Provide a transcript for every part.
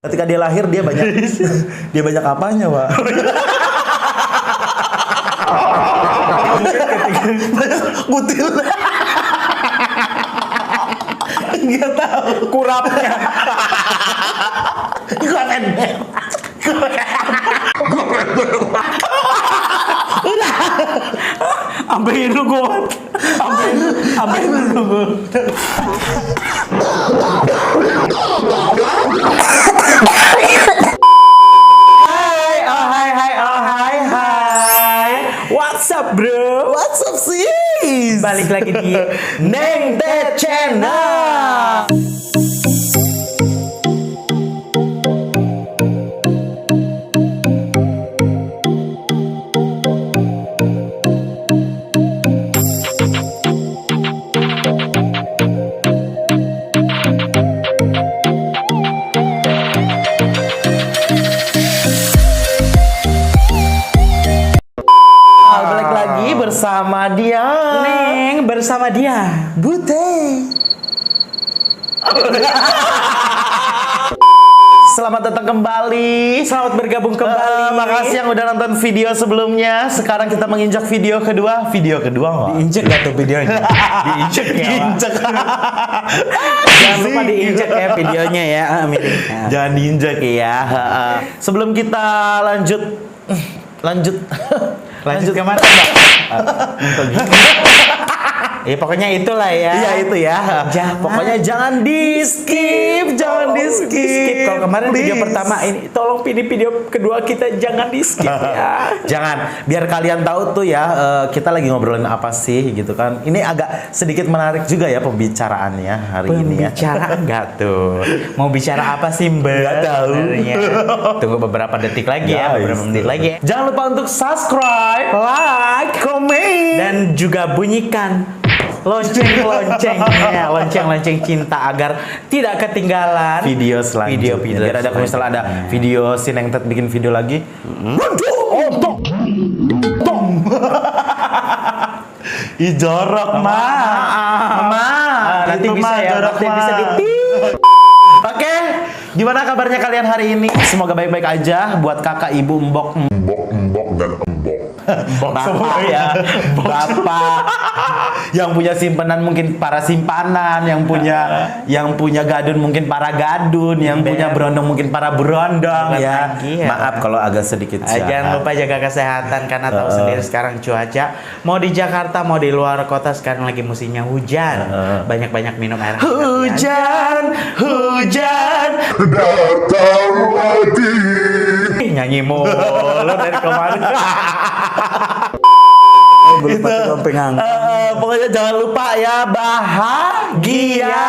Ketika dia lahir dia banyak dia banyak apanya, Pak? Kutil. Nggak tahu. Kurapnya. Ambil lu kuat. Ambil lu. Hai. What's up, bro? What's up, sis? Balik lagi di Neng Teh Channel. Balik lagi bersama dia. Neng bersama dia. Bute. Selamat datang kembali. Selamat bergabung kembali. Makasih yang udah nonton video sebelumnya. Sekarang kita menginjak video kedua. Video kedua nggak? Diinjek gak tuh videonya? Diinjek ya. Diinjak. Jangan lupa diinjek ya videonya ya. Jangan diinjak ya. Sebelum kita lanjut kemana, Mbak? Ya pokoknya itulah ya. Iya itu ya. Pokoknya jangan di skip, Kalau kemarin please. video pertama ini, tolong ini video kedua kita jangan di skip ya. Jangan, biar kalian tahu tuh ya, kita lagi ngobrolin apa sih gitu kan. Ini agak sedikit menarik juga ya pembicaraannya hari ini ya. Pembicaraan enggak tuh? Mau bicara apa sih, Mbak? Nggak tahu. Sebenarnya. Tunggu beberapa detik lagi ya, beberapa menit lagi ya. Jangan lupa untuk subscribe, Like, komen, dan juga bunyikan lonceng-loncengnya, lonceng-lonceng cinta agar tidak ketinggalan video selanjutnya. Biar ada kalau misalnya ada video si Neng Tet bikin video lagi. Ih jorok nanti bisa ya, nanti bisa dipip. Oke, gimana kabarnya kalian hari ini? Semoga baik-baik aja buat kakak, ibu, mbok dan embok. Bapak ya, bapak yang punya simpanan mungkin para simpanan, yang punya gadun mungkin para gadun, yang punya berondong mungkin para berondong ya. Maaf kalau agak sedikit jahat. Jangan lupa jaga kesehatan karena tahu sendiri sekarang cuaca mau di Jakarta mau di luar kota sekarang lagi musimnya hujan. Banyak-banyak minum air hangat. Hujan datang lagi. Nyanyi mulu dari kemarin. Pokoknya jangan lupa ya bahagia.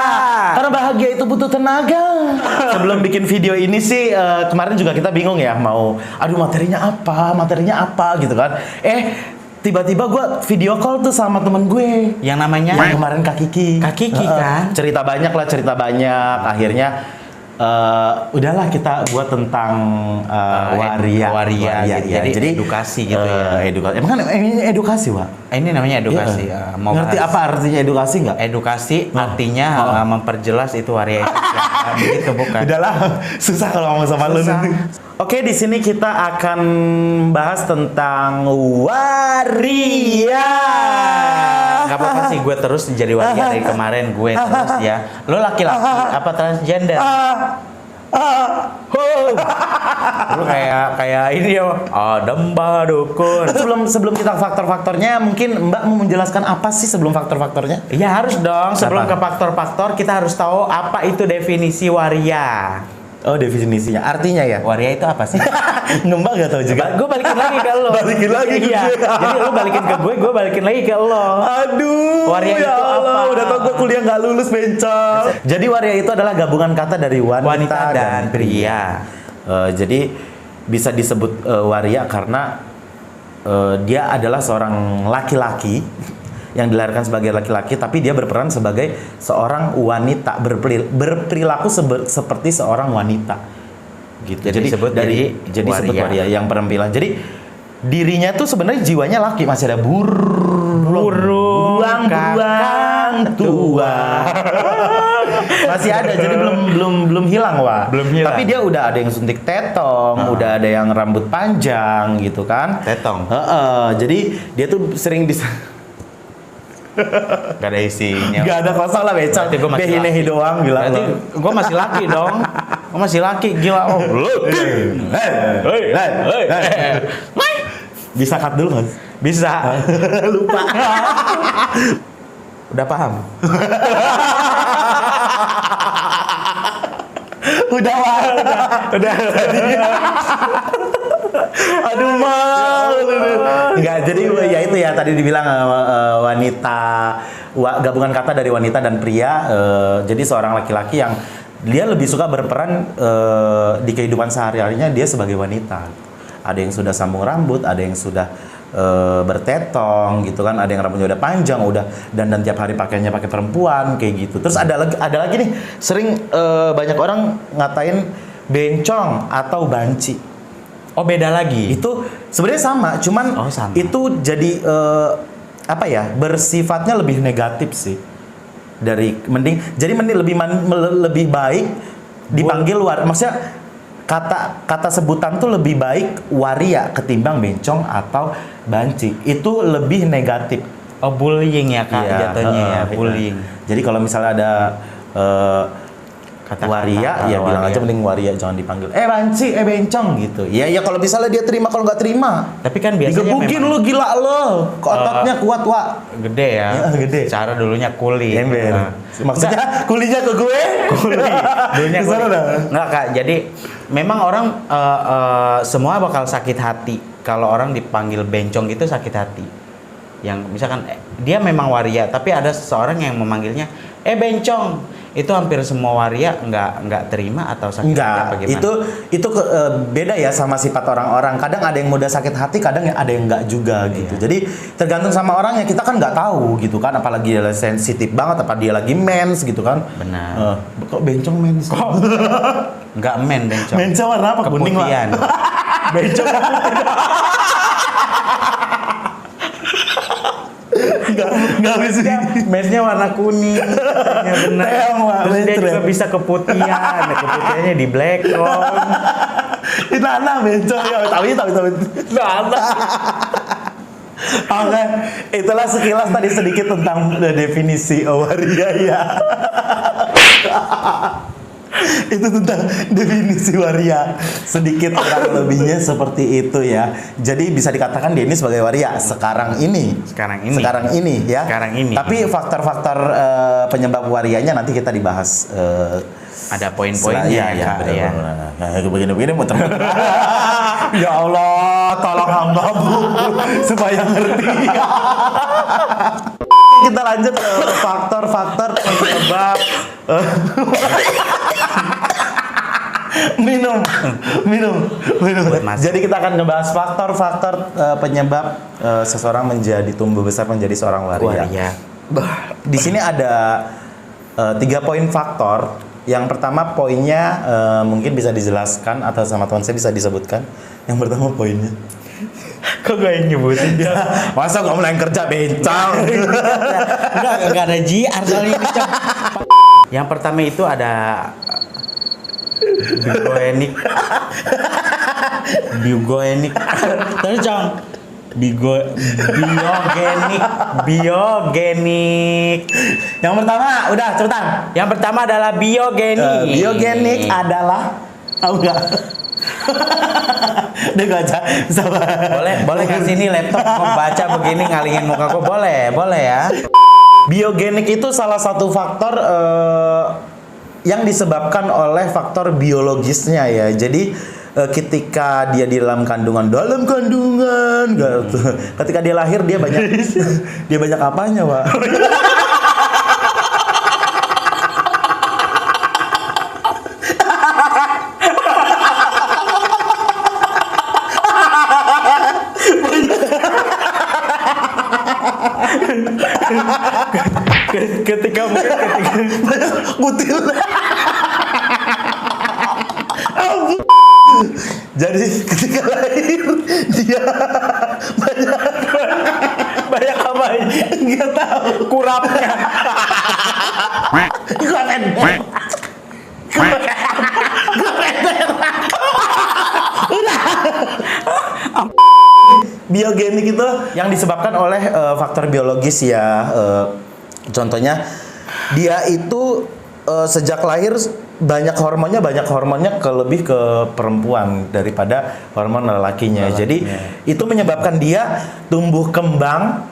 Karena bahagia itu butuh tenaga. Sebelum bikin video ini sih kemarin juga kita bingung ya mau materinya apa gitu kan. Tiba-tiba gue video call tuh sama temen gue yang namanya kemarin Kak Kiki kan. cerita banyak. Akhirnya udahlah kita buat tentang waria gitu. Jadi edukasi gitu ya. Edukasi. Emang kan ini edukasi, Pak? Ini namanya edukasi. Mau ngerti apa artinya edukasi nggak? Edukasi artinya memperjelas itu waria itu. Begitu bukan? Udahlah, susah kalau ngomong sama lu nanti. Oke, di sini kita akan bahas tentang waria. Gak apa-apa sih, gue terus jadi waria dari kemarin gue terus ya. Lo laki-laki apa transgender? Lu kayak ini ya. Adem badukun. Sebelum kita faktor-faktornya, mungkin Mbak mau menjelaskan apa sih sebelum faktor-faktornya? Iya harus dong. Sebelum ke faktor-faktor kita harus tahu apa itu definisi waria. Oh, definisinya. Artinya ya? Waria itu apa sih? Mbak nggak tahu juga. Gue balikin lagi ke lo. Balikin lagi ke iya. gue. Jadi lo balikin ke gue balikin lagi ke lo. Aduh, waria ya itu Allah, apa? udah tau gue kuliah nggak lulus bencong. Jadi waria itu adalah gabungan kata dari wanita dan pria. Jadi bisa disebut waria karena dia adalah seorang laki-laki yang dilahirkan sebagai laki-laki, tapi dia berperan sebagai seorang wanita, berperilaku seperti seorang wanita. Gitu. Jadi disebut waria yang penampilan. Jadi dirinya tuh sebenarnya jiwanya laki, masih ada burung tua. Masih ada, jadi belum hilang, Wak. Belum hilang. Tapi dia udah ada yang suntik tetong, udah ada yang rambut panjang gitu kan. Tetong. Jadi dia tuh sering Gak ada isinya. Gak ada kosong lah becak. Berarti gua masih Behinehi laki. doang bilang Berarti lo. gue masih laki dong. Gue masih laki, gila. Oh, lu. Bisa cut dulu kan? Bisa. Lupa. Udah paham? Udah Wak. Udah. Aduh mal. Enggak, jadi ya itu ya tadi dibilang wanita gabungan kata dari wanita dan pria. Jadi seorang laki-laki yang dia lebih suka berperan di kehidupan sehari-harinya dia sebagai wanita. Ada yang sudah sambung rambut, ada yang sudah bertetong gitu kan, ada yang rambutnya udah panjang, udah dan tiap hari pakainya pakai perempuan kayak gitu. Terus ada lagi nih sering banyak orang ngatain bencong atau banci. Oh, beda lagi. Itu sebenarnya sama, cuman sama. itu jadi bersifatnya lebih negatif sih. Mending lebih baik dipanggil maksudnya kata sebutan tuh lebih baik waria ketimbang bencong atau banci. Itu lebih negatif. Oh, bullying ya Kak, Iya, jatuhnya ya, bullying. Jadi kalau misalnya ada kata waria, ya bilang aja mending waria, jangan dipanggil banci, bencong gitu. Ya kalau misalnya dia terima, kalau nggak terima, tapi kan biasanya digebukin lu, gila lo, ototnya kuat, Wak. Gede ya. Ya, gede. Cara dulunya kuli. Ember. Maksudnya kulinya ke gue? Kuli. Dulunya Kesana kuli. dah. Nggak Kak, jadi memang orang semua bakal sakit hati kalau orang dipanggil bencong gitu, sakit hati. Yang misalkan dia memang waria, tapi ada seseorang yang memanggilnya bencong. Itu hampir semua waria nggak terima atau sakit hati apa Enggak, gimana? itu beda ya sama sifat orang-orang. Kadang ada yang mudah sakit hati, kadang ada yang enggak juga gitu. Iya. Jadi tergantung sama orangnya. Kita kan nggak tahu gitu kan, apalagi dia sensitif banget, apa dia lagi mens gitu kan. Benar. Kok bencong mens? Kok nggak men bencong? Bencong warna apa? Kuning, Wak. Keputihan. Bencong Enggak bisa. Mensnya warna kuning, katanya benar. Emang, Wak, Terus dia bener. juga bisa keputihan, keputihannya di black on. Itu anak bencong ya, tapi. Oke, itulah sekilas tadi sedikit tentang definisi waria ya. Itu tentang definisi waria. Sedikit kurang lebihnya seperti itu ya. Jadi bisa dikatakan Denny sebagai waria sekarang ini ya. Sekarang ini. Tapi faktor-faktor penyebab warianya nanti kita dibahas. Ada poin-poinnya ya. ya. Nah, begini muter. Ya Allah, tolong hamba-Mu supaya ngerti. Kita lanjut ke faktor-faktor penyebab minum. Jadi kita akan ngebahas faktor-faktor penyebab seseorang menjadi tumbuh besar menjadi seorang waria. Di sini ada 3 poin faktor. Yang pertama poinnya mungkin bisa dijelaskan atau sama teman saya bisa disebutkan. Yang pertama poinnya. Kok gue yang nyebutin dia? Masa gue mulai kerja bencang? Enggak ada JR soalnya ini, Cong. Yang pertama itu ada biogenik. Terus Cong, biogenik. Yang pertama, udah cepetan. Yang pertama adalah biogenik. Biogenik adalah tahu nggak? Udah gak baca, sabar. Boleh kasih ini laptop mau baca begini ngalingin muka gue, boleh ya. Biogenik itu salah satu faktor yang disebabkan oleh faktor biologisnya ya. Jadi ketika dia di dalam kandungan, gitu. Ketika dia lahir dia banyak apanya, Pak? ketika Kutil. Jadi ketika lahir dia banyak apa? Nggak tahu. kurapnya Gua pendek. Gua pendek. Udah. Biogenik itu yang disebabkan oleh faktor biologis ya. Contohnya dia itu sejak lahir banyak hormonnya lebih ke perempuan daripada hormon lelakinya. Jadi itu menyebabkan dia tumbuh kembang.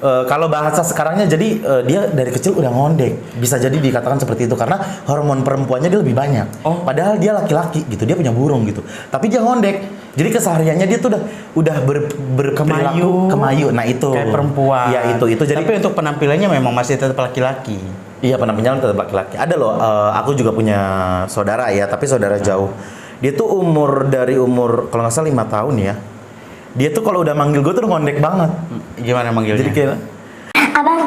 Kalau bahasa sekarangnya jadi dia dari kecil udah ngondek, bisa jadi dikatakan seperti itu karena hormon perempuannya dia lebih banyak. Padahal dia laki-laki gitu, dia punya burung gitu, tapi dia ngondek. Jadi kesehariannya dia tuh udah berperilaku kemayu. Nah itu kayak perempuan. Iya itu. Jadi tapi untuk penampilannya memang masih tetap laki-laki. Iya penampilannya tetap laki-laki. Ada loh, aku juga punya saudara ya, tapi saudara jauh. Dia tuh dari umur kalau nggak salah 5 tahun ya. Dia tuh kalau udah manggil gue tuh ngondek banget. Gimana manggilnya? Jadi kayak Abang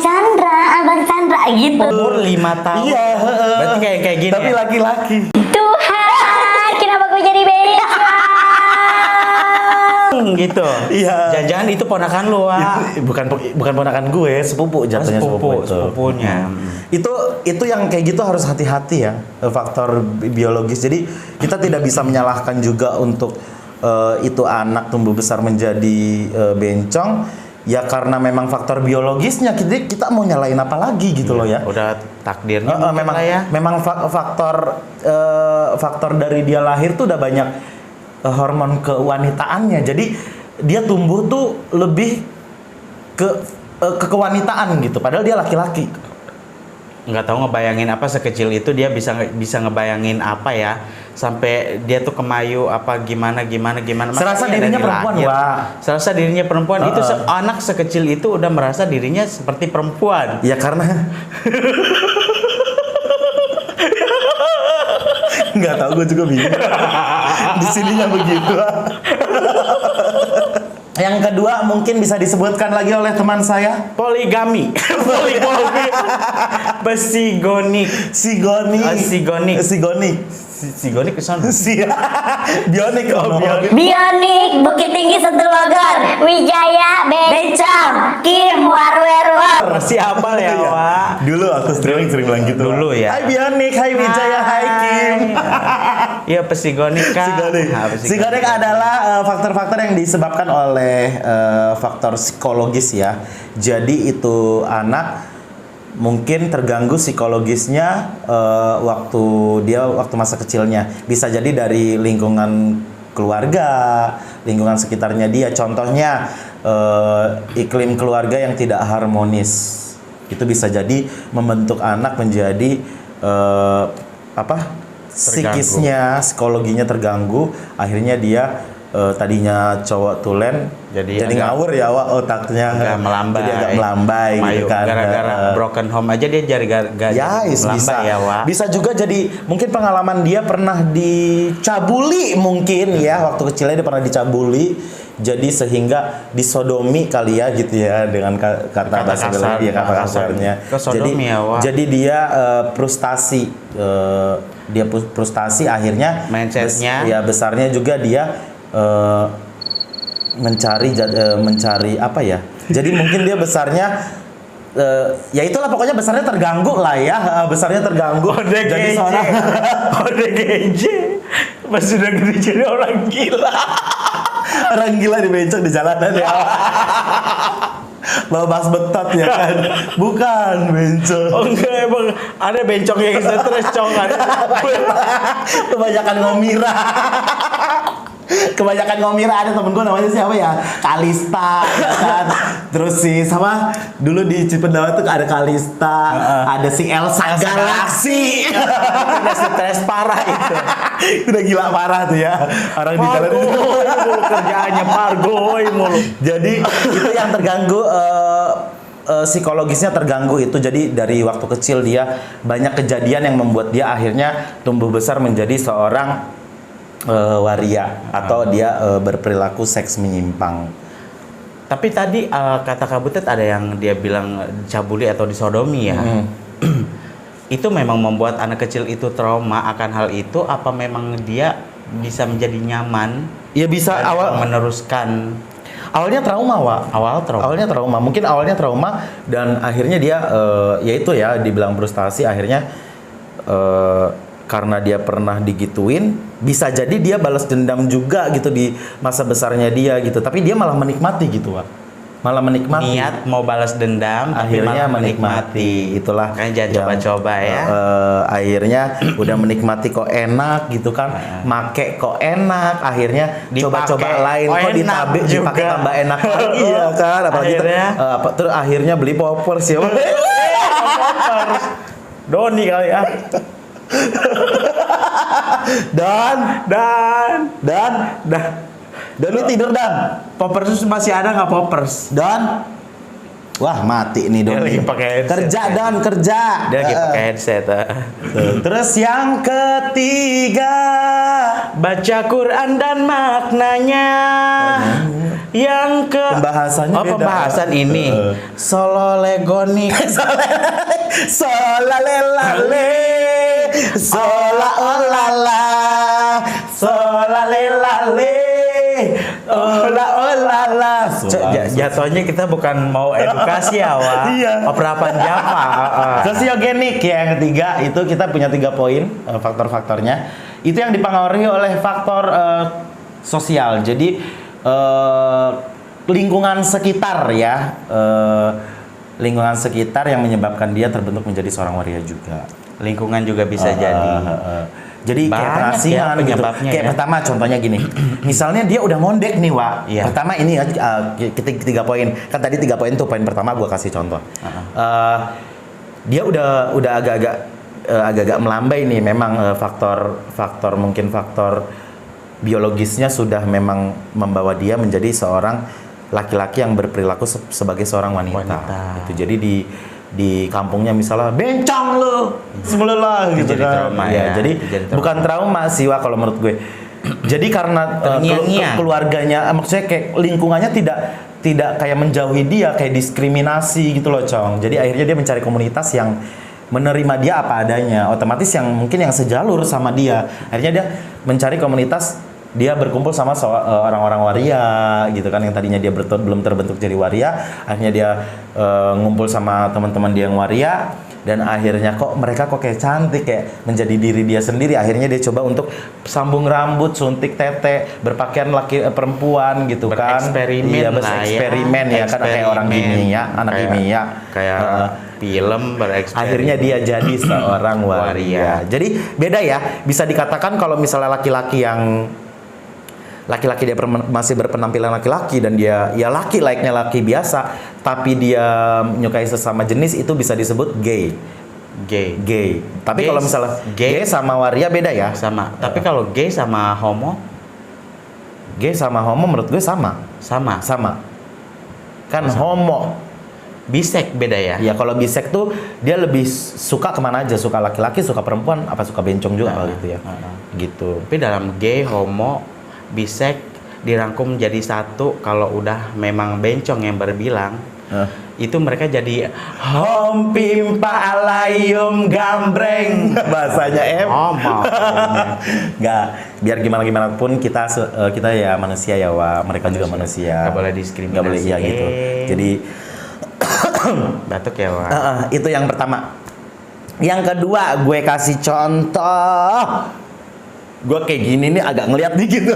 Chandra gitu. Umur 5 tahun. iya, Berarti kayak gini. tapi ya? laki-laki. Tuhan, kenapa gue jadi bencong? Gitu. Iya. Jangan-jangan itu ponakan lu, Wak. Bukan ponakan gue, sepupu jatuhnya sepupu itu. Sepupunya. Itu yang kayak gitu harus hati-hati ya, faktor biologis. Jadi kita tidak bisa menyalahkan juga untuk itu anak tumbuh besar menjadi bencong ya karena memang faktor biologisnya. Kita mau nyalain apa lagi gitu loh ya. Udah takdirnya Memang lah ya. memang faktor dari dia lahir tuh udah banyak hormon kewanitaannya. Jadi dia tumbuh tuh lebih ke kewanitaan gitu. Padahal dia laki-laki. Nggak tahu ngebayangin apa sekecil itu dia bisa ngebayangin apa ya sampai dia tuh kemayu apa gimana. Serasa Makanya dirinya dari perempuan, lahir, Wak. serasa dirinya perempuan. Itu anak sekecil itu udah merasa dirinya seperti perempuan. Ya karena nggak tahu, gue juga bingung. Di sininya begitu. Yang kedua mungkin bisa disebutkan lagi oleh teman saya, Poligami. Poligami. Besigonik. Sigonik. Sigonik kesana. Bionik. Bionik, Bukit Tinggi Sentul Bogor, Wijaya, Bencong, Kim, Warwerwer. Masih hafal ya, Wak? Dulu aku sering bilang gitu. Dulu ya. Hai Bionik, hai Wijaya, hai Kim. Iya, pesigonik kan. Sigonik adalah faktor-faktor yang disebabkan oleh faktor psikologis ya. Jadi itu anak mungkin terganggu psikologisnya waktu masa kecilnya. Bisa jadi dari lingkungan keluarga, lingkungan sekitarnya dia. Contohnya iklim keluarga yang tidak harmonis. Itu bisa jadi membentuk anak menjadi psikisnya, psikologinya terganggu. Akhirnya dia tadinya cowok tulen jadi ngawur ya otaknya, agak melambai gitu kan. Gara-gara broken home aja dia jadi melambai ya, Wak. Bisa juga jadi mungkin pengalaman dia pernah dicabuli mungkin ya, waktu kecilnya dia pernah dicabuli, jadi sehingga disodomi kali ya gitu ya dengan kata kasar ya, kata kasarnya. Jadi dia frustasi, akhirnya mindsetnya besarnya juga dia mencari apa ya? Jadi mungkin dia besarnya ya itulah pokoknya besarnya terganggu lah ya, besarnya terganggu. Jadi seorang ODGJ pas sudah gede jadi orang gila. Orang gila di bencong di jalanan ya. Bawa bas betot ya kan? Bukan bencong. Oh enggak, emang ada bencong yang stres, cong. Kebanyakan ngomira. Ada temen gue namanya siapa ya? Kalista ya kan? Terus sama dulu di Cipendawa tuh ada Kalista, ada si Elsa Galaxy. Udah stres parah itu. Udah gila parah tuh ya. Orang di jalan itu kerjaannya pargoy mulu. Jadi itu yang terganggu, psikologisnya terganggu itu. Jadi dari waktu kecil dia banyak kejadian yang membuat dia akhirnya tumbuh besar menjadi seorang waria atau dia berperilaku seks menyimpang. Tapi tadi kata Kak Butet ada yang dia bilang cabuli atau disodomi ya. Itu memang membuat anak kecil itu trauma akan hal itu, apa memang dia bisa menjadi nyaman? Ya bisa meneruskan. Awalnya trauma, Wak. Awalnya trauma. Mungkin awalnya trauma dan akhirnya dia ya itu ya dibilang frustasi, akhirnya karena dia pernah digituin, bisa jadi dia balas dendam juga gitu di masa besarnya dia gitu. Tapi dia malah menikmati gitu, Wak. Malah menikmati. Niat mau balas dendam, tapi Akhirnya malah menikmati. Itulah. Kan jangan yang, coba-coba ya. Akhirnya udah menikmati kok enak gitu kan. Make kok enak. Akhirnya Dipakai, coba-coba lain oh kok enak dipakai juga. tambah enak lagi ya kan. Apalagi Akhirnya? terus akhirnya beli poppers ya. Poppers. Doni kali ya. Dan lu tidur dan Poppers masih ada nggak poppers? Dan wah mati nih Dia Doni. lagi pakai headset, Kerja kan? dan kerja. Dia lagi pakai headset. Terus yang ketiga, Baca Quran dan maknanya. Yang ke Pembahasannya beda. pembahasan ini. Sololegonik. solalelale, solaolala, solalelale, olaolala. Jatuhnya kita bukan mau edukasi ya, Wak. Iya. Operapan Java. Sosiogenik ya, yang ketiga itu kita punya 3 poin faktor-faktornya. Itu yang dipengaruhi oleh faktor sosial. Jadi lingkungan sekitar ya, lingkungan sekitar yang menyebabkan dia terbentuk menjadi seorang waria juga. Lingkungan juga bisa jadi. Jadi kayak Banyak pengasihan ya gitu. penyebabnya Kayak ya. pertama contohnya gini. Misalnya dia udah mondek nih, Wak. Iya. Pertama ini ya ketiga poin. Kan tadi 3 poin tuh, poin pertama gua kasih contoh. Dia udah agak-agak melambai nih, memang faktor mungkin faktor biologisnya sudah memang membawa dia menjadi seorang laki-laki yang berperilaku sebagai seorang wanita. Gitu. Jadi di kampungnya misalnya bencong lu semula gitu Jadi kan. trauma Ya, ya. jadi Jadi trauma. bukan trauma sih, Wak, kalau menurut gue. Jadi karena Terngiang-ngiang. keluarganya, maksudnya kayak lingkungannya tidak kayak menjauhi dia, kayak diskriminasi gitu loh, Cong. Jadi akhirnya dia mencari komunitas yang menerima dia apa adanya, otomatis yang mungkin yang sejalur sama dia. Akhirnya dia mencari komunitas, dia berkumpul sama orang-orang waria gitu kan, yang tadinya dia belum terbentuk jadi waria, akhirnya dia ngumpul sama teman-teman dia yang waria, dan akhirnya mereka kayak cantik, kayak menjadi diri dia sendiri. Akhirnya dia coba untuk sambung rambut, suntik tete, berpakaian perempuan gitu kan. Bereksperimen Iya, lah bereksperimen ya kan, kayak orang kimia, anak kimia. Kayak film bereksperimen. Akhirnya dia jadi seorang waria. Waria. Jadi beda ya, bisa dikatakan kalau misalnya laki-laki dia masih berpenampilan laki-laki dan dia ya laki layaknya laki biasa, tapi dia menyukai sesama jenis, itu bisa disebut gay. Gay. Tapi Gay- kalau misalnya gay- gay sama waria beda ya. Sama. Tapi kalau gay sama homo Gay sama homo menurut gue sama. sama. Kan homo. Bisek beda ya. Ya kalau bisek tuh dia lebih suka kemana aja, suka laki-laki, suka perempuan, apa suka bencong juga kalau gitu ya. Gitu. Tapi dalam gay, homo, bisek dirangkum jadi satu. Kalau udah memang bencong yang berbilang, itu mereka jadi Hom pimpa alayum gambreng bahasanya homo. Nggak, biar gimana pun kita ya manusia ya, Wak. Mereka juga manusia. Nggak boleh diskriminasi. Nggak boleh, iya gitu. Jadi Batuk ya, Wak. itu yang pertama. Yang kedua, gue kasih contoh. Gue kayak gini nih agak ngeliat dikit.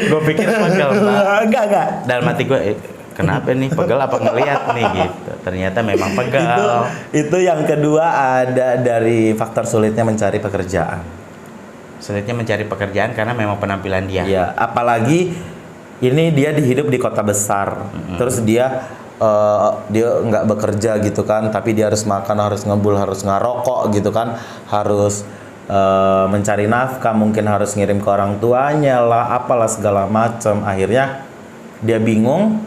Gue pikir pegel, Pak. Enggak. Dalam hati gue, kenapa nih pegel apa ngeliat nih gitu. Ternyata memang pegel. Itu yang kedua, ada dari faktor sulitnya mencari pekerjaan. Sulitnya mencari pekerjaan karena memang penampilan dia. Ya, apalagi ini dia hidup di kota besar. Terus dia nggak bekerja gitu kan, tapi dia harus makan, harus ngebul, harus ngarokok gitu kan, harus mencari nafkah, mungkin harus ngirim ke orang tuanya lah, apalah segala macam. Akhirnya dia bingung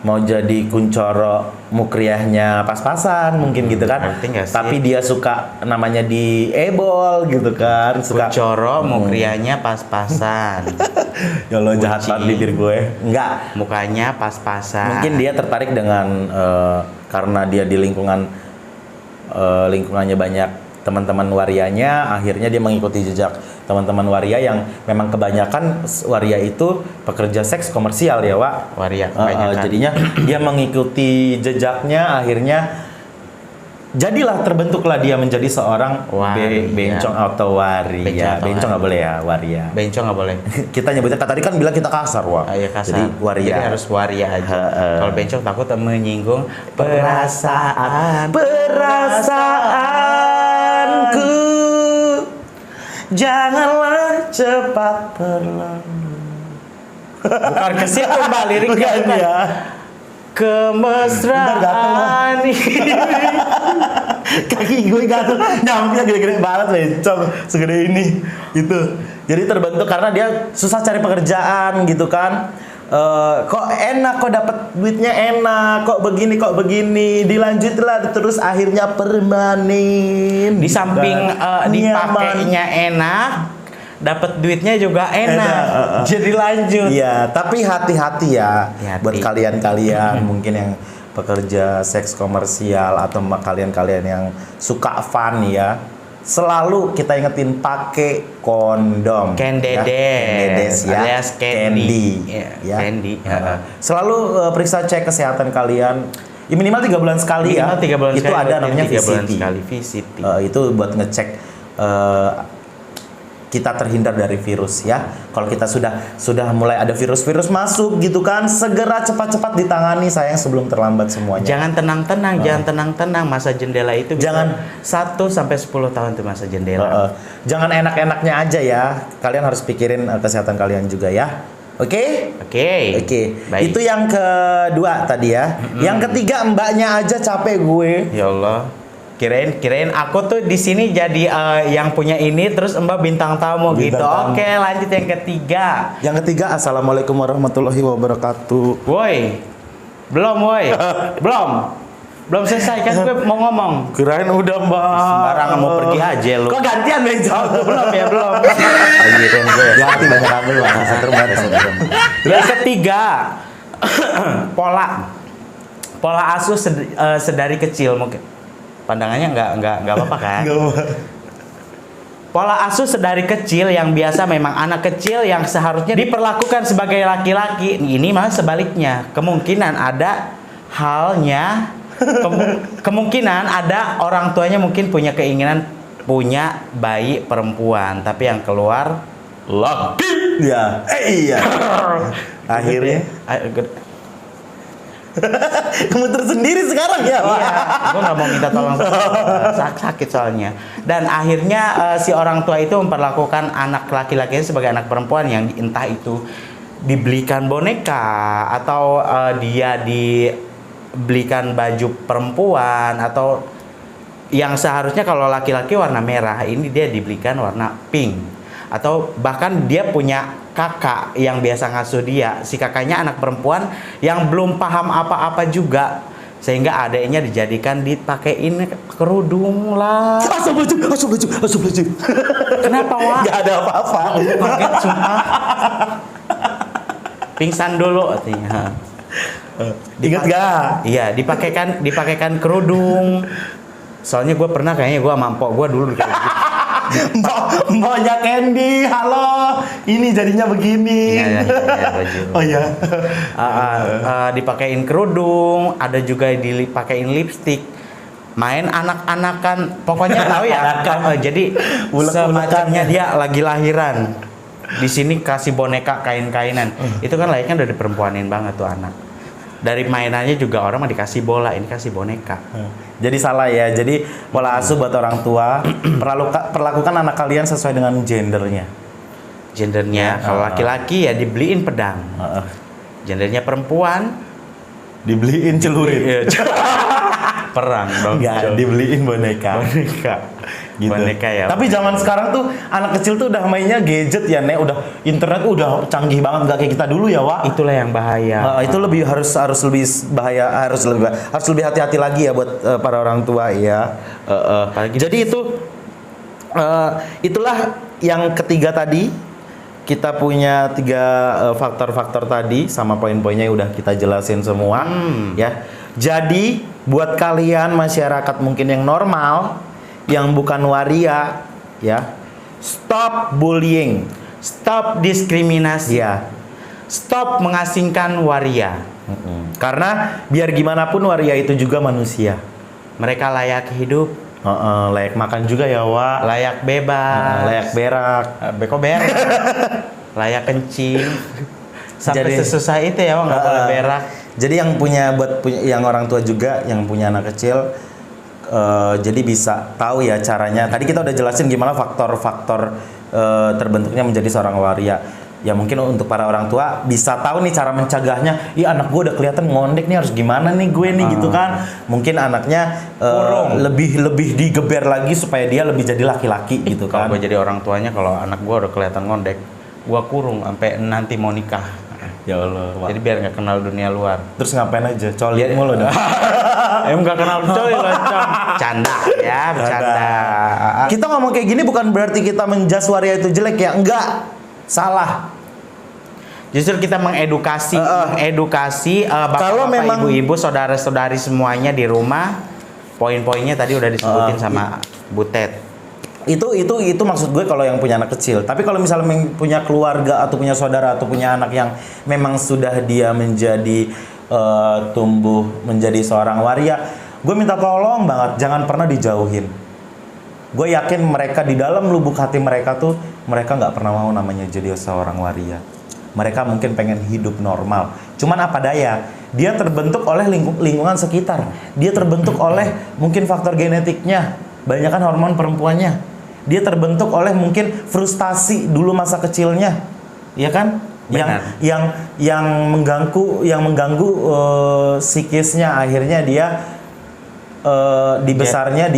mau jadi kuncoro mukriahnya pas-pasan mungkin gitu kan. Ngerti nggak sih? Tapi dia suka namanya di ebol gitu kan, suka Kucoro mukrianya pas-pasan. ya lo jahat Buci. banget bibir gue. Enggak. Mukanya pas-pasan. Mungkin dia tertarik dengan karena dia di lingkungannya banyak teman-teman warianya, akhirnya dia mengikuti jejak teman-teman waria yang memang kebanyakan waria itu pekerja seks komersial ya, Wak. Waria kebanyakan. Jadinya dia mengikuti jejaknya, akhirnya Jadilah terbentuklah dia menjadi seorang Waria. bencong atau waria. Bencong atau Bencong nggak boleh ya, waria. Bencong nggak boleh. Kita nyebutnya tadi kan bilang kita kasar, wah. Iya kasar. Jadi waria. Jadi harus waria aja. Kalau bencong takut menyinggung perasaanku. Janganlah cepat berlalu. Bukan ke situ Mbak liriknya. Bukan ya. Kemesraan ini. Kaki gue gatel, nyampe gede-gede banget bencong segede ini gitu. Jadi terbentuk karena dia susah cari pekerjaan gitu kan. Kok enak, kok dapat duitnya enak, kok begini, dilanjutlah terus akhirnya permanen. Di samping Nyaman. dipakainya enak, dapat duitnya juga enak. Jadi lanjut. Iya, tapi hati-hati ya. Hati-hati. Buat kalian-kalian mungkin yang pekerja seks komersial atau kalian-kalian yang suka fun ya. Selalu kita ingetin pakai kondom. Kendedes, ya. alias candy. Ya. Candy. Selalu periksa cek kesehatan kalian. Ya, minimal 3 bulan sekali ya. Minimal 3 bulan itu sekali, ada namanya 3 bulan VCT. sekali VCT. Itu buat ngecek kita terhindar dari virus ya. Kalau kita sudah mulai ada virus-virus masuk gitu kan, segera cepat-cepat ditangani sayang sebelum terlambat semuanya. Jangan tenang-tenang, masa jendela itu bisa Jangan 1 sampai 10 tahun tuh masa jendela. Jangan enak-enaknya aja ya. Kalian harus pikirin kesehatan kalian juga ya. Oke? Oke. Baik. Itu yang kedua tadi ya. Yang ketiga mbaknya aja capek gue. Ya Allah. Kirain aku tuh di sini jadi yang punya ini terus Mbak bintang tamu Bintang gitu. tamu. Oke, lanjut yang ketiga. Yang ketiga, assalamualaikum warahmatullahi wabarakatuh. Woi. Belum, woi. Belum selesai kan gue mau ngomong. Kirain udah mbak. Sembarangan mau pergi aja lu. Kok gantian Bejo? Belum ya, belum. Anjirin gue. Ganti banyak kabel lah. Satu banget. Yang ketiga, pola asuh sedari kecil mungkin. Pandangannya nggak apa-apa kan? Pola asuh sedari kecil yang biasa memang anak kecil yang seharusnya diperlakukan sebagai laki-laki. Ini malah sebaliknya. Kemungkinan ada halnya, kemungkinan ada orang tuanya mungkin punya keinginan punya bayi perempuan, tapi yang keluar laki. Ya, iya. Akhirnya kamu tersendiri sekarang ya, Pak? Iya, gue nggak mau minta tolong sakit soalnya. Dan akhirnya si orang tua itu memperlakukan anak laki-lakinya sebagai anak perempuan yang entah itu dibelikan boneka atau dia dibelikan baju perempuan atau yang seharusnya kalau laki-laki warna merah ini dia dibelikan warna pink. Atau bahkan dia punya kakak yang biasa ngasuh dia, si kakaknya anak perempuan yang belum paham apa-apa juga, sehingga adiknya dijadikan dipakein kerudung lah. Asuh baju. Kenapa, Wak? Gak ada apa-apa. Kaget sumpah. Pingsan dulu artinya. Ingat gak? Iya, dipakaikan kerudung. Soalnya gue pernah kayaknya gue sama mpok gue dulu kayak gitu. Mbaknya Candy, halo. Ini jadinya begini. Iya, baju. Oh iya. Dipakein kerudung, ada juga dipakein lipstick. Main anak-anakan, pokoknya tahu ya. Jadi semacamnya dia lagi lahiran. Di sini kasih boneka kain-kainan. Itu kan layaknya udah diperempuanin banget tuh anak. Dari mainannya juga orang mah dikasih bola, ini kasih boneka. Jadi salah ya. Jadi pola asuh buat orang tua, perlakukan anak kalian sesuai dengan gendernya. Gendernya kalau laki-laki ya dibeliin pedang. Gendernya perempuan Dibeliin celurit. perang dong. Enggak, dibeliin boneka. Gitu. Boneka ya. Tapi zaman sekarang tuh anak kecil tuh udah mainnya gadget ya, Nek. Udah internet udah canggih banget, nggak kayak kita dulu ya, Wak. Itulah yang bahaya. Itu lebih harus lebih bahaya, harus lebih hati-hati lagi ya buat para orang tua ya. Jadi itulah yang ketiga tadi. Kita punya 3 faktor-faktor tadi sama poin-poinnya udah kita jelasin semua ya. Jadi buat kalian masyarakat mungkin yang normal, yang bukan waria ya, stop bullying, Stop diskriminasi. ya. Stop mengasingkan waria. Karena biar gimana pun waria itu juga manusia. Mereka layak hidup, Layak makan juga ya, Wak. layak bebas, Layak berak. beko berak, layak kencing. Sampai Jadi- sesusah itu ya, Wak, nggak boleh berak. Jadi yang punya yang orang tua juga yang punya anak kecil jadi bisa tahu ya caranya. Tadi kita udah jelasin gimana faktor-faktor terbentuknya menjadi seorang waria. Ya mungkin untuk para orang tua bisa tahu nih cara mencegahnya. Iya anak gue udah kelihatan ngondek nih, harus gimana nih gue nih gitu kan. Mungkin anaknya lebih digeber lagi supaya dia lebih jadi laki-laki gitu kan. Kalau gue jadi orang tuanya, kalau anak gue udah kelihatan ngondek, gue kurung sampai nanti mau nikah. Ya Allah. Wak. Jadi biar nggak kenal dunia luar. Terus ngapain aja? Coli mulu dah. Nggak kenal coy, loncong. Canda ya, bercanda. Kita ngomong kayak gini bukan berarti kita menjas waria itu jelek ya. Enggak. Salah. Justru kita mengedukasi, Kalau bapak-bapak, memang- ibu-ibu, saudara-saudari semuanya di rumah. Poin-poinnya tadi udah disebutin sama Butet. Itu maksud gue kalau yang punya anak kecil. Tapi kalau misalnya punya keluarga atau punya saudara atau punya anak yang memang sudah dia menjadi tumbuh menjadi seorang waria, gue minta tolong banget jangan pernah dijauhin. Gue yakin mereka di dalam lubuk hati mereka tuh mereka nggak pernah mau namanya jadi seorang waria. Mereka mungkin pengen hidup normal. Cuman apa daya, dia terbentuk oleh lingkungan sekitar. Dia terbentuk oleh mungkin faktor genetiknya, banyakan hormon perempuannya. Dia terbentuk oleh mungkin frustasi dulu masa kecilnya, ya kan? Benar. Yang mengganggu psikisnya, akhirnya dia besarnya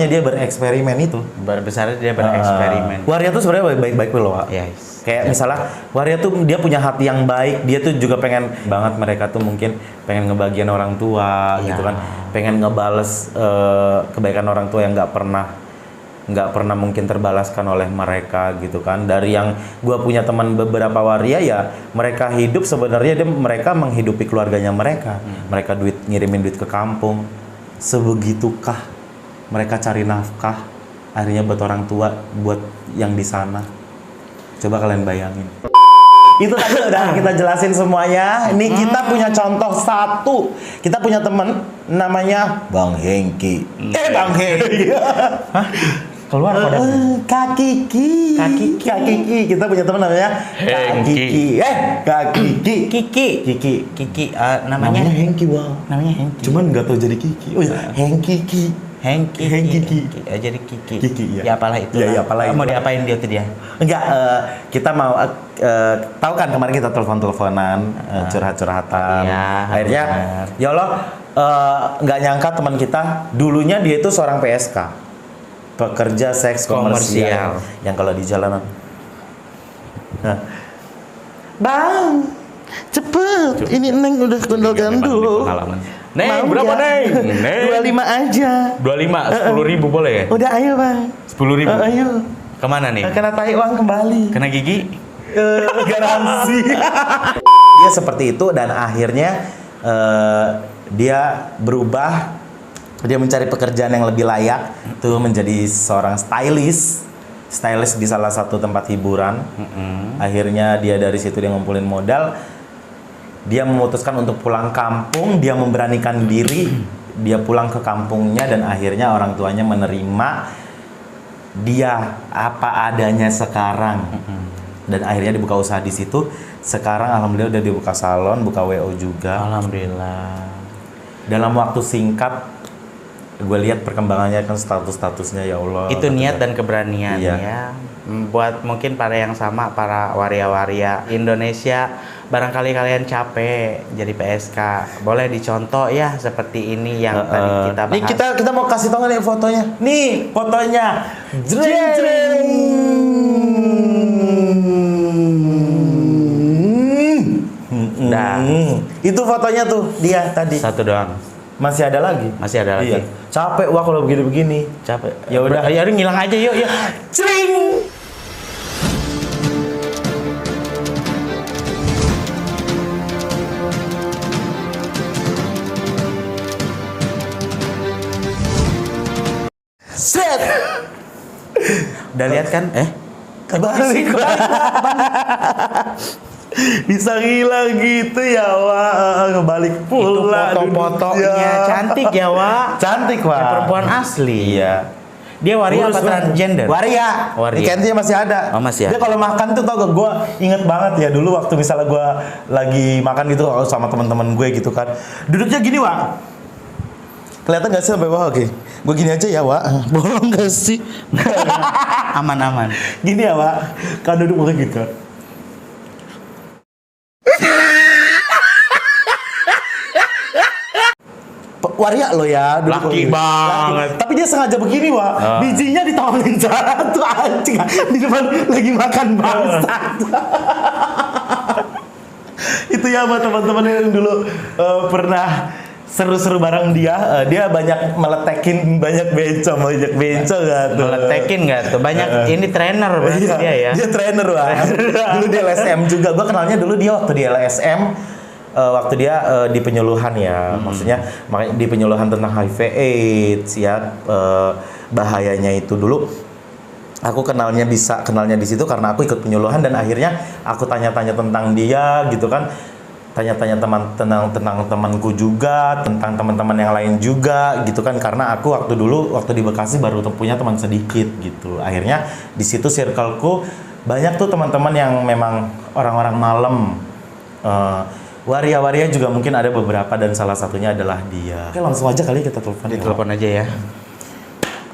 dia bereksperimen itu. Besarnya dia bereksperimen. Waria tuh sebenarnya baik-baik loh, Wak. Yes. Kayak misalnya waria tuh dia punya hati yang baik, dia tuh juga pengen banget, mereka tuh mungkin pengen ngebagian orang tua Ya. gitu kan, pengen ngebales kebaikan orang tua yang nggak pernah mungkin terbalaskan oleh mereka gitu kan. Dari yang gue punya teman beberapa waria ya, mereka hidup sebenarnya mereka menghidupi keluarganya mereka, mereka ngirimin duit ke kampung, sebegitukah mereka cari nafkah akhirnya buat orang tua, buat yang di sana. Coba kalian bayangin. Itu tadi udah kita jelasin semuanya. Ini kita punya contoh satu. Kita punya temen namanya Bang Hengki. Bang Hengki. Keluar pada Kak Kiki. Kak Kiki. Kita punya temen namanya Kak Hengki. Kiki. Kak Kiki. Kiki. Namanya Hengki, Bang. namanya Hengki. Cuman nggak tahu jadi Kiki. Oh ya, Hengki. Hengki. Jadi Kiki. Kiki, Ya ya. apalah itu. Ya, apalah Mau itu. diapain dia tuh dia? Enggak, kita mau tahu kan kemarin kita telepon-teleponan, curhat-curhatan. Iya, Akhirnya, benar. ya Allah, nggak nyangka teman kita dulunya dia itu seorang PSK, pekerja seks komersial, yang kalau di jalanan. Nah, Bang, cepet, ini Neng udah gandul-gandul. Neng, Mau berapa nggak? Neng? Neng. 25 aja. 25, 10.000 boleh ya? Udah ayo Bang. 10.000. Ayo. Kemana nih? Kena tarik uang kembali. Kena gigi? Garansi. Dia seperti itu dan akhirnya dia berubah, dia mencari pekerjaan yang lebih layak, tuh menjadi seorang stylist di salah satu tempat hiburan. Akhirnya dia dari situ dia ngumpulin modal, dia memutuskan untuk pulang kampung, dia memberanikan diri, dia pulang ke kampungnya dan akhirnya orang tuanya menerima dia apa adanya sekarang. Dan akhirnya dibuka usaha di situ. Sekarang alhamdulillah udah dibuka salon, buka WO juga. Alhamdulillah. Dalam waktu singkat gue lihat perkembangannya kan statusnya ya Allah. Itu niat dan keberanian Iya. ya. Buat mungkin para yang sama, para waria-waria Indonesia, barangkali kalian capek jadi PSK, boleh dicontoh ya seperti ini yang tadi kita bahas. Nih kita mau kasih tau nih fotonya. Nih fotonya. Jreng jreng. Dah. Itu fotonya tuh dia tadi. Satu doang. Masih ada lagi? Masih ada lagi. Iya. Capek wah kalau begini-begini. Capek. Ya udah. Ya udah ngilang aja yuk. Cring. Set. Udah lihat kan? Kebalik. Bisa ngilang gitu ya, Wak. Kebalik Itu pula. foto-fotonya duduknya. cantik ya, Wak. Cantik, Wak. Kayak perempuan asli. Iya. Dia waria Lurus apa banget. transgender? Waria. Waria. Ikannya masih ada. Oh, masih Dia ada. kalau makan tuh tau gak, gue inget banget ya dulu waktu misalnya gue lagi makan gitu sama teman-teman gue gitu kan. Duduknya gini, Wak. Kelihatan gak sih sampai bawah? Oke. Gue gini aja ya, Wak. Bolong gak sih? Aman-aman. Gini ya, Wak. Kan duduk mulai gitu. Waria lo ya dulu Laki gitu. banget. Tapi dia sengaja begini, Wak. Bijinya ditawarin satu anjing di depan lagi makan bangsat. Itu ya buat teman-teman yang dulu pernah seru-seru bareng dia. Dia banyak meletekin banyak bencong gak tuh? Meletekin nggak tuh? Banyak ini trainer berarti Iya, dia ya. Dia trainer, Wak. Dulu di LSM juga. Gue kenalnya dulu dia waktu di LSM. Waktu dia di penyuluhan ya, maksudnya di penyuluhan tentang HIV AIDS ya, bahayanya itu dulu. Aku kenalnya di situ karena aku ikut penyuluhan dan akhirnya aku tanya-tanya tentang dia gitu kan, tanya-tanya tentang temanku juga, tentang teman-teman yang lain juga gitu kan, karena aku waktu di Bekasi baru punya teman sedikit gitu. Akhirnya di situ circleku banyak tuh teman-teman yang memang orang-orang malam. Waria-waria juga mungkin ada beberapa dan salah satunya adalah dia. Oke, langsung aja kali kita telepon. Ditelepon aja ya.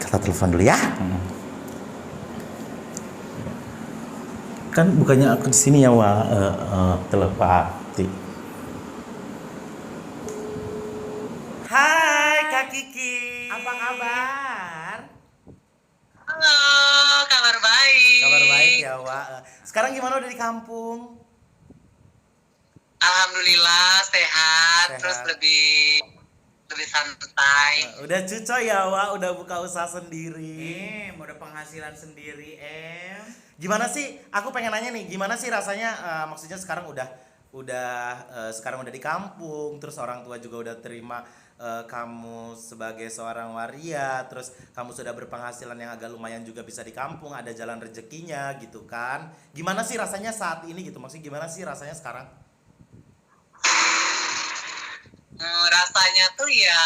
Kita telepon dulu ya. Kan bukannya aku di sini ya, Wak. Telepati. Hai Kak Kiki. Apa kabar? Halo, kabar baik. Kabar baik ya, Wak. Sekarang gimana udah di kampung? Alhamdulillah sehat, terus lebih santai. Udah cuco ya, Wak. Udah buka usaha sendiri. Udah penghasilan sendiri, Gimana sih? Aku pengen nanya nih, gimana sih rasanya? Maksudnya sekarang sekarang udah di kampung, terus orang tua juga udah terima kamu sebagai seorang waria, terus kamu sudah berpenghasilan yang agak lumayan juga bisa di kampung, ada jalan rezekinya gitu kan? Gimana sih rasanya saat ini gitu? Maksudnya gimana sih rasanya sekarang? Rasanya tuh ya,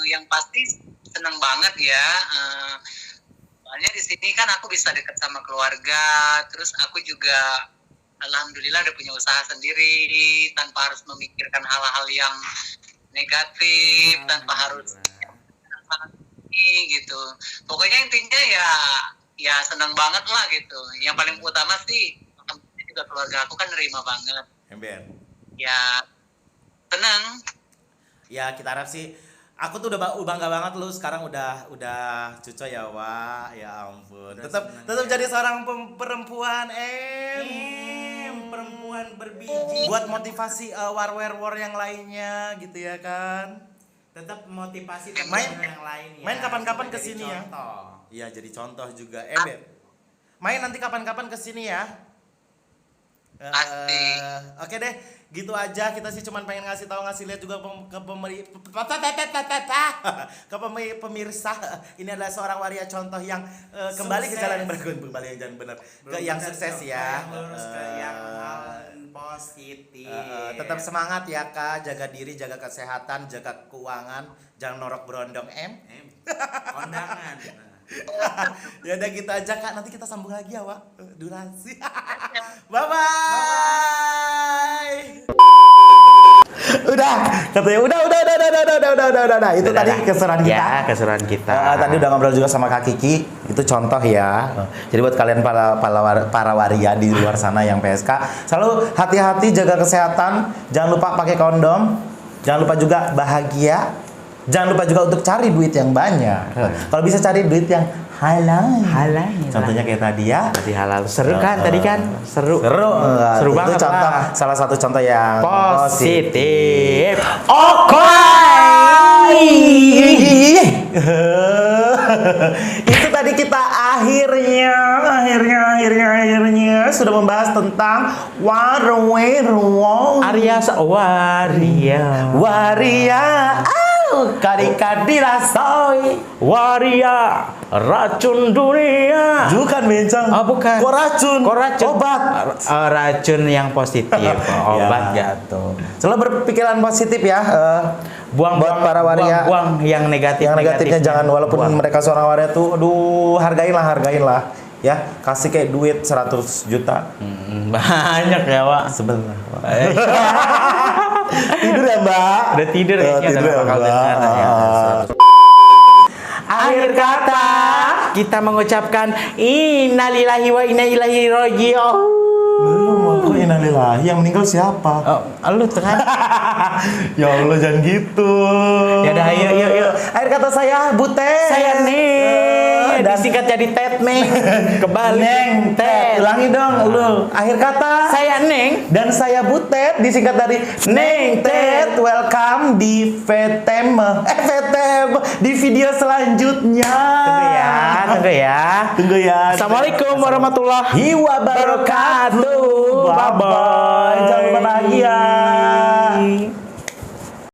yang pasti seneng banget ya. Soalnya di sini kan aku bisa deket sama keluarga, terus aku juga alhamdulillah udah punya usaha sendiri tanpa harus memikirkan hal-hal yang negatif, tanpa harus gitu. Pokoknya intinya ya seneng banget lah gitu. Yang paling utama sih juga keluarga aku kan nerima banget. Ember. Ya seneng. Ya kita harap sih. Aku tuh udah bangga banget lu sekarang udah cuco ya, Wak. Ya ampun. Tetap jadi seorang perempuan perempuan berbiji. buat motivasi war yang lainnya gitu ya kan. Tetap motivasi Main- teman yang lain ya. main kapan-kapan Jadi kesini ya. contoh. Iya jadi contoh juga. Beb. Main nanti kapan-kapan kesini ya. Pasti. Oke deh, gitu aja. Kita sih cuman pengen ngasih lihat juga ke pemirsa. Ini adalah seorang waria contoh yang kembali ke jalan kembali yang jalan benar, ke yang sukses ya. Yang lurus ke yang hal positif. Tetap semangat ya, Kak. Jaga diri, jaga kesehatan, jaga keuangan, jangan norok berondong Kondangan. Ya udah gitu aja, Kak. Nanti kita sambung lagi ya, Wak. Durasi. Bye-bye. Udah, katanya udah. Itu tadi keseruan kita. Ya, keseruan kita. Tadi udah ngobrol juga sama Kak Kiki. Itu contoh ya. Jadi buat kalian para waria di luar sana yang PSK, selalu hati-hati, jaga kesehatan. Jangan lupa pakai kondom. Jangan lupa juga bahagia. Jangan lupa juga untuk cari duit yang banyak. Kalau bisa cari duit yang halal. Halal. Contohnya kayak tadi ya. Tadi halal. Seru kan tadi kan? Seru. Seru banget itu contoh, lah. salah satu contoh yang Positif. Oke. Itu tadi kita akhirnya sudah membahas tentang waria. Arya Waria. Kadi-kadi rasoi. Waria, racun dunia. Bukan bencong. Oh, bukan. Kok racun? Kok racun? Obat. Racun yang positif. Obat jatuh. Selalu berpikiran positif ya. Buang buat para waria. buang yang negatif. Yang negatifnya jangan, walaupun buang. mereka seorang waria tuh, aduh, hargainlah. Ya, kasih kayak duit 100 juta. Banyak ya, Pak. Sebentar. Tidur ya, Mbak. Udah tidur ya, kayaknya, tidur udah ya, bakal Mbak. dengar ya. Akhir kata kita mengucapkan innalillahi wa inna ilaihi raji'un. Belum, kok innalillahi, yang meninggal siapa? Oh, lu tuh kan. Ya Allah, jangan gitu. Ya udah, yuk. Akhir kata saya Butet. Saya nih, dan disingkat jadi Tet Neng. Kebalik. Neng Tet. Ulangi dong lu. Akhir kata Saya Neng. dan saya Butet, disingkat dari Neng Tet. Welcome di VTM. Di video selanjutnya. Tunggu ya. Assalamualaikum warahmatullahi wabarakatuh. Bye bye. Jangan lupa bahagia.